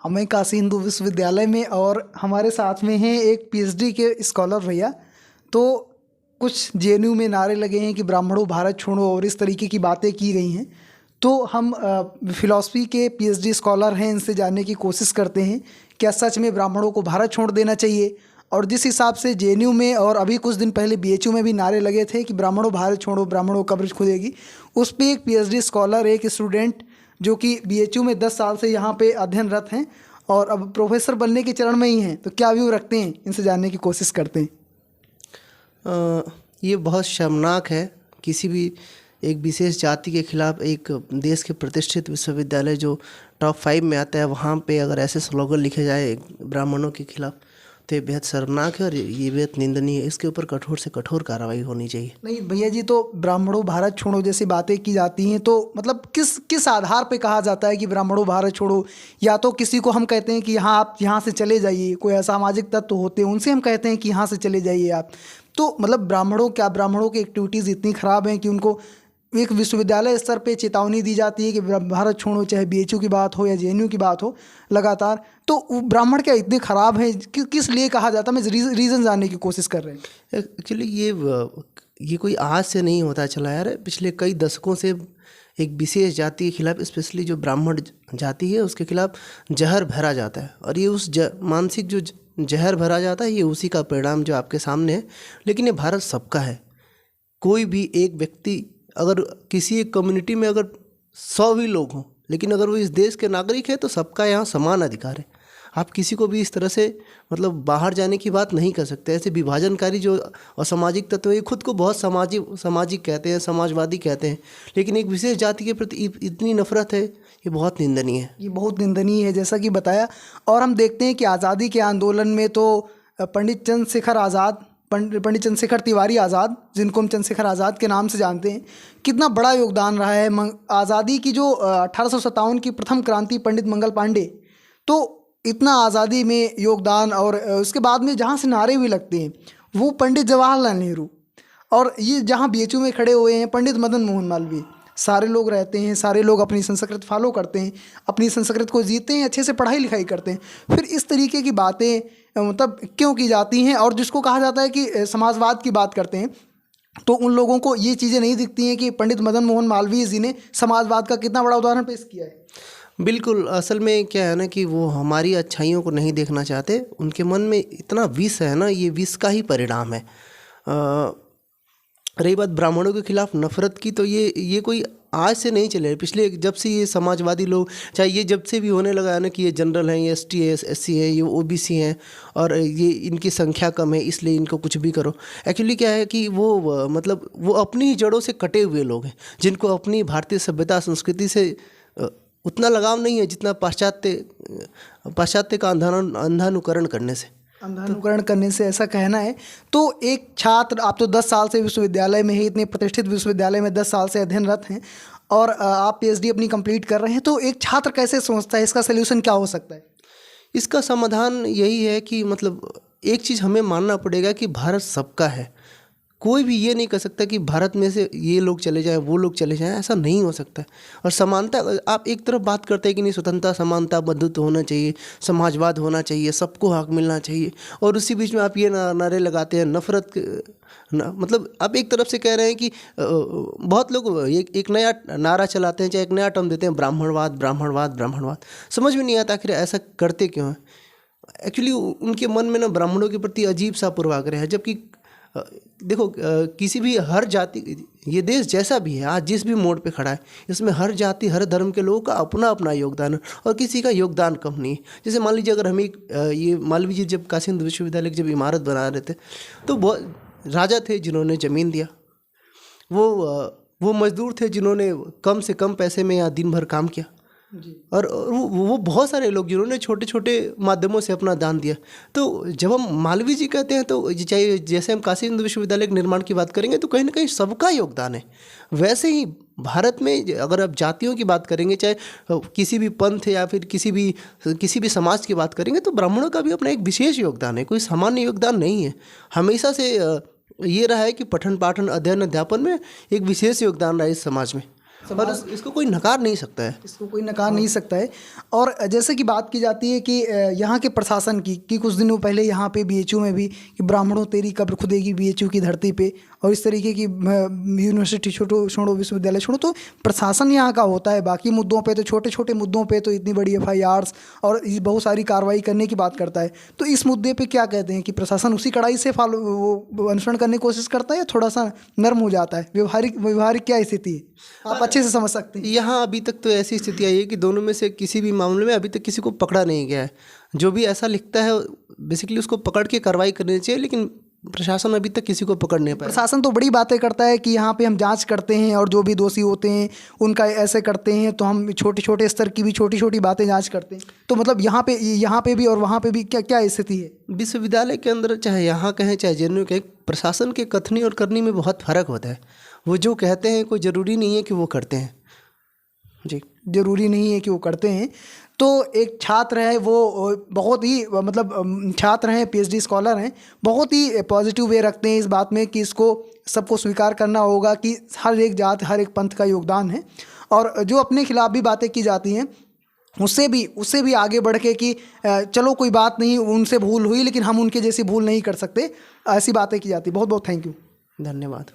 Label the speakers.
Speaker 1: हमें काशी हिंदू विश्वविद्यालय में, और हमारे साथ में हैं एक पीएचडी के स्कॉलर भैया। तो कुछ जेएनयू में नारे लगे हैं कि ब्राह्मणों भारत छोड़ो और इस तरीके की बातें की गई हैं। तो हम फिलॉसफी के पीएचडी स्कॉलर हैं, इनसे जानने की कोशिश करते हैं क्या सच में ब्राह्मणों को भारत छोड़ देना चाहिए। और जिस हिसाब से जेएनयू में और अभी कुछ दिन पहले बीएचयू में भी नारे लगे थे कि ब्राह्मणों भारत छोड़ो, ब्राह्मणों कब्र खुदेगी, उस पर एक पीएचडी स्कॉलर, एक स्टूडेंट जो कि बीएचयू में 10 साल से यहाँ पे अध्ययनरत हैं और अब प्रोफेसर बनने के चरण में ही हैं, तो क्या व्यू रखते हैं, इनसे जानने की कोशिश करते हैं।
Speaker 2: ये बहुत शर्मनाक है। किसी भी एक विशेष जाति के खिलाफ एक देश के प्रतिष्ठित विश्वविद्यालय जो टॉप 5 में आता है, वहाँ पे अगर ऐसे स्लोगन लिखे जाए ब्राह्मणों के खिलाफ, तो ये बेहद शर्मनाक है और ये बेहद निंदनीय है। इसके ऊपर कठोर से कठोर कार्रवाई होनी चाहिए।
Speaker 1: नहीं भैया जी, तो ब्राह्मणों भारत छोड़ो जैसी बातें की जाती हैं, तो मतलब किस आधार पे कहा जाता है कि ब्राह्मणों भारत छोड़ो? या तो किसी को हम कहते हैं कि यहाँ आप यहाँ से चले जाइए, कोई असामाजिक तत्व होते हैं उनसे हम कहते हैं कि यहाँ से चले जाइए आप। तो मतलब ब्राह्मणों की एक्टिविटीज़ इतनी ख़राब हैं कि उनको एक विश्वविद्यालय स्तर पे चेतावनी दी जाती है कि भारत छोड़ो, चाहे बीएचयू की बात हो या जेएनयू की बात हो लगातार। तो ब्राह्मण क्या इतने ख़राब हैं, किस लिए कहा जाता है? मैं रीज़न जानने की कोशिश कर रहे हैं।
Speaker 2: एक्चुअली ये कोई आज से नहीं होता चला यार, पिछले कई दशकों से एक विशेष जाति के खिलाफ, स्पेशली जो ब्राह्मण जाति है उसके खिलाफ जहर भरा जाता है। और ये उस मानसिक जो जहर भरा जाता है, ये उसी का परिणाम जो आपके सामने है। लेकिन ये भारत सबका है। कोई भी एक व्यक्ति, अगर किसी एक कम्युनिटी में अगर 100 भी लोग हों, लेकिन अगर वो इस देश के नागरिक है तो सबका यहाँ समान अधिकार है। आप किसी को भी इस तरह से मतलब बाहर जाने की बात नहीं कर सकते। ऐसे विभाजनकारी जो असामाजिक तत्व है, ये खुद को बहुत सामाजिक कहते हैं, समाजवादी कहते हैं, लेकिन एक विशेष जाति के प्रति इतनी नफरत है, ये बहुत निंदनीय है।
Speaker 1: ये बहुत निंदनीय है, जैसा कि बताया। और हम देखते हैं कि आज़ादी के आंदोलन में तो पंडित चंद्रशेखर तिवारी आज़ाद, जिनको हम चंद्रशेखर आज़ाद के नाम से जानते हैं, कितना बड़ा योगदान रहा है। आज़ादी की जो 1857 की प्रथम क्रांति, पंडित मंगल पांडे, तो इतना आज़ादी में योगदान। और उसके बाद में जहाँ से नारे भी लगते हैं वो पंडित जवाहरलाल नेहरू, और ये जहाँ बीएचयू में खड़े हुए हैं पंडित मदन मोहन मालवीय। सारे लोग रहते हैं, सारे लोग अपनी संस्कृत फॉलो करते हैं, अपनी संस्कृत को जीते हैं, अच्छे से पढ़ाई लिखाई करते हैं। फिर इस तरीके की बातें मतलब क्यों की जाती हैं? और जिसको कहा जाता है कि समाजवाद की बात करते हैं, तो उन लोगों को ये चीज़ें नहीं दिखती हैं कि पंडित मदन मोहन मालवीय जी ने समाजवाद का कितना बड़ा उदाहरण पेश किया है।
Speaker 2: बिल्कुल, असल में क्या है ना कि वो हमारी अच्छाइयों को नहीं देखना चाहते। उनके मन में इतना विष है ना, ये विष का ही परिणाम है। रही बात ब्राह्मणों के खिलाफ नफरत की, तो ये कोई आज से नहीं चले। पिछले जब से ये समाजवादी लोग, चाहे ये जब से भी होने लगा है ना कि ये जनरल हैं, ये एसटी है, एससी है, ये ओबीसी हैं और ये इनकी संख्या कम है इसलिए इनको कुछ भी करो। एक्चुअली क्या है कि वो मतलब वो अपनी ही जड़ों से कटे हुए लोग हैं, जिनको अपनी भारतीय सभ्यता संस्कृति से उतना लगाव नहीं है जितना पाश्चात्य का अंधानुकरण करने से
Speaker 1: ऐसा कहना है। तो एक छात्र, आप तो 10 साल से विश्वविद्यालय में ही, इतने प्रतिष्ठित विश्वविद्यालय में 10 साल से अध्ययनरत हैं और आप पीएचडी अपनी कंप्लीट कर रहे हैं, तो एक छात्र कैसे सोचता है, इसका सलूशन क्या हो सकता है?
Speaker 2: इसका समाधान यही है कि मतलब एक चीज़ हमें मानना पड़ेगा कि भारत सबका है। कोई भी ये नहीं कर सकता कि भारत में से ये लोग चले जाएं, वो लोग चले जाएं, ऐसा नहीं हो सकता। और समानता, आप एक तरफ बात करते हैं कि नहीं, स्वतंत्रता, समानता, बंधुत्व होना चाहिए, समाजवाद होना चाहिए, सबको हक मिलना चाहिए, और उसी बीच में आप ये नारे लगाते हैं नफरत मतलब आप एक तरफ से कह रहे हैं कि बहुत लोग एक नया नारा चलाते हैं, चाहे एक नया टर्म देते हैं, ब्राह्मणवाद ब्राह्मणवाद ब्राह्मणवाद। समझ में नहीं आता आखिर ऐसा करते क्यों हैं। एक्चुअली उनके मन में ना ब्राह्मणों के प्रति अजीब सा पूर्वाग्रह है। जबकि देखो, किसी भी हर जाति, ये देश जैसा भी है, आज जिस भी मोड़ पे खड़ा है, इसमें हर जाति हर धर्म के लोगों का अपना अपना योगदान है और किसी का योगदान कम नहीं है। जैसे मान लीजिए, अगर हमें ये मालवीय जी जब काशी हिंदू विश्वविद्यालय की जब इमारत बना रहे थे, तो बहुत राजा थे जिन्होंने ज़मीन दिया, वो मजदूर थे जिन्होंने कम से कम पैसे में यहाँ दिन भर काम किया, और वो बहुत सारे लोग जिन्होंने छोटे छोटे माध्यमों से अपना दान दिया। तो जब हम मालवीय जी कहते हैं, तो चाहे जैसे हम काशी हिंदू विश्वविद्यालय के निर्माण की बात करेंगे, तो कहीं ना कहीं सबका योगदान है। वैसे ही भारत में अगर आप जातियों की बात करेंगे, चाहे किसी भी पंथ या फिर किसी भी समाज की बात करेंगे, तो ब्राह्मणों का भी अपना एक विशेष योगदान है, कोई सामान्य योगदान नहीं है। हमेशा से ये रहा है कि पठन पाठन, अध्ययन, अध्यापन में एक विशेष योगदान रहा है इस समाज में। और इसको कोई नकार नहीं सकता है।
Speaker 1: इसको कोई नकार नहीं सकता है। और जैसे कि बात की जाती है कि यहाँ के प्रशासन की कि कुछ दिनों पहले यहाँ पे बीएचयू में भी कि ब्राह्मणों तेरी कब्र खुदेगी बीएचयू की धरती पे, और इस तरीके की यूनिवर्सिटी छोड़ो विश्वविद्यालय छोड़ो, तो प्रशासन यहाँ का होता है। बाकी मुद्दों पे तो छोटे छोटे मुद्दों पे तो इतनी बड़ी FIRs और बहुत सारी कार्रवाई करने की बात करता है। तो इस मुद्दे पे क्या कहते हैं कि प्रशासन उसी कड़ाई से वो अनुसरण करने की कोशिश करता है या थोड़ा सा नर्म हो जाता है? व्यवहारिक क्या स्थिति है, आप अच्छे से समझ सकते हैं।
Speaker 2: यहाँ अभी तक तो ऐसी स्थिति आई है कि दोनों में से किसी भी मामले में अभी तक किसी को पकड़ा नहीं गया है। जो भी ऐसा लिखता है बेसिकली उसको पकड़ के कार्रवाई करनी चाहिए, लेकिन प्रशासन अभी तक किसी को पकड़ नहीं पाया।
Speaker 1: प्रशासन तो बड़ी बातें करता है कि यहाँ पे हम जांच करते हैं और जो भी दोषी होते हैं उनका ऐसे करते हैं, तो हम छोटे छोटे स्तर की भी छोटी छोटी बातें जांच करते हैं। तो मतलब यहाँ पे भी और वहाँ पे भी क्या क्या स्थिति है?
Speaker 2: विश्वविद्यालय के अंदर चाहे यहाँ कहें चाहे JNU कहें, प्रशासन के कथनी और करनी में बहुत फ़र्क होता है। वो जो कहते हैं कोई ज़रूरी नहीं है कि वो करते हैं। जी,
Speaker 1: ज़रूरी नहीं है कि वो करते हैं। तो एक छात्र है, वो बहुत ही मतलब छात्र हैं, PhD स्कॉलर हैं, बहुत ही पॉजिटिव वे रखते हैं इस बात में कि इसको सबको स्वीकार करना होगा कि हर एक जात हर एक पंथ का योगदान है। और जो अपने खिलाफ भी बातें की जाती हैं उससे भी आगे बढ़ के कि चलो कोई बात नहीं, उनसे भूल हुई लेकिन हम उनके जैसी भूल नहीं कर सकते, ऐसी बातें की जाती। बहुत बहुत थैंक यू,
Speaker 2: धन्यवाद।